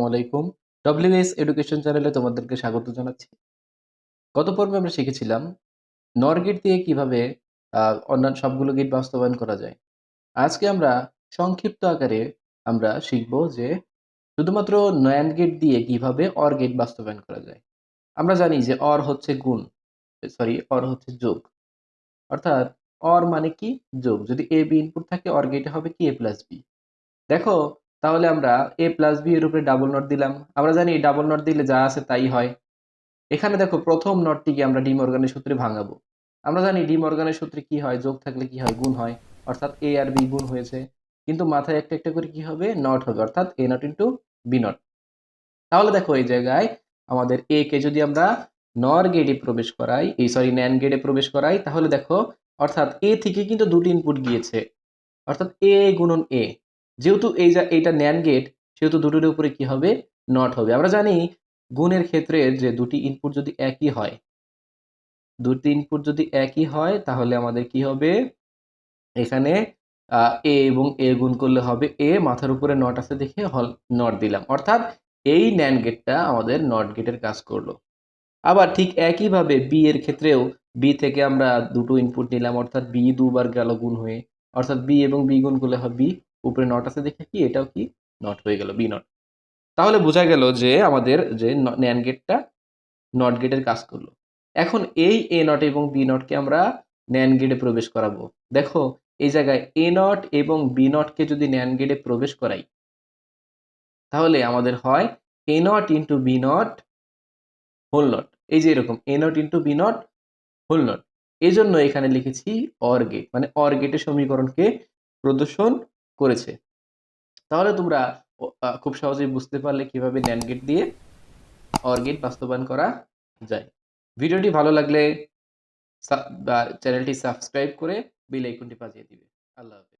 আলাইকুম। W S education চ্যানেলে তোমাদেরকে স্বাগত জানাচ্ছি। গত পর্বে আমরা শিখেছিলাম নর গেট দিয়ে কিভাবে অন্যান্য সবগুলো গেট বাস্তবায়ন করা যায়। আজকে আমরা সংক্ষিপ্ত আকারে আমরা শিখব যে শুধুমাত্র NAND গেট দিয়ে কিভাবে OR গেট বাস্তবায়ন করা যায়। আমরা জানি যে OR হচ্ছে গুণ, OR হচ্ছে যোগ। অর্থাৎ OR মানে কি? যোগ। যদি A B ইনপুট থাকে OR গেটে হবে কি A প্লাস B। দেখো, তাহলে আমরা a প্লাস বি এর উপরে ডাবল নট দিলাম। আমরা জানি ডাবল নট দিলে যা আছে তাই হয়। এখানে দেখো প্রথম নটটিকে আমরা ডি মর্গানের সূত্রে ভাঙাবো। আমরা জানি ডি মর্গানের সূত্রে কি হয়, যোগ থাকলে কি হয়, গুণ হয়। অর্থাৎ এ আর বি গুণ হয়েছে, কিন্তু মাথায় একটা একটা করে কি হবে, নট হবে, অর্থাৎ এ নট ইন্টু বি নট। তাহলে দেখো এই জায়গায় আমাদের এ কে যদি আমরা নর গেটে প্রবেশ করাই, ন্যান্ড গেটে প্রবেশ করাই, তাহলে দেখো অর্থাৎ এ থেকে কিন্তু দুটি ইনপুট গিয়েছে, অর্থাৎ এ গুণন এ। যেহেতু এইটা ন্যান্ড গেট, সেহেতু দুটোর উপরে কি হবে, নট হবে। আমরা জানি গুণের ক্ষেত্রে যে দুটি ইনপুট যদি একই হয়, তাহলে আমাদের কি হবে, এখানে এ এবং এ গুণ করলে হবে এ, মাথার উপরে নট আছে দেখে নট দিলাম, অর্থাৎ এই ন্যান্ড গেটটা আমাদের নট গেটের কাজ করলো। আবার ঠিক একইভাবে বি এর ক্ষেত্রেও বি থেকে আমরা দুটো ইনপুট নিলাম, অর্থাৎ বি দুবার গেল গুণ হয়ে, অর্থাৎ বি এবং বি গুণ করলে হবে বি, উপরে নট আছে দেখে কি এটাও কি নট হয়ে গেল, বি নট। তাহলে বোঝা গেল যে আমাদের যে ন্যান্ড গেটটা নট গেটের কাজ করলো। এখন এই এ নট এবং বি নটকে আমরা ন্যান্ড গেটে প্রবেশ করাবো। দেখো এই জায়গায় এ নট এবং বি নটকে যদি ন্যান্ড গেটে প্রবেশ করাই, তাহলে আমাদের হয় A not into B not whole not. এই যে এরকম A not into B not whole not. এই জন্য এখানে লিখেছি অর গেট, মানে অর গেটের সমীকরণকে প্রদর্শন করেছে। তাহলে তোমরা খুব সহজেই বুঝতে পারলে কিভাবে ন্যান্ড গেট দিয়ে অর গেট বাস্তবায়ন করা যায়। ভিডিওটি ভালো লাগলে চ্যানেলটি সাবস্ক্রাইব করে বেল আইকনটি বাজিয়ে দিবে। আল্লাহ হাফেজ।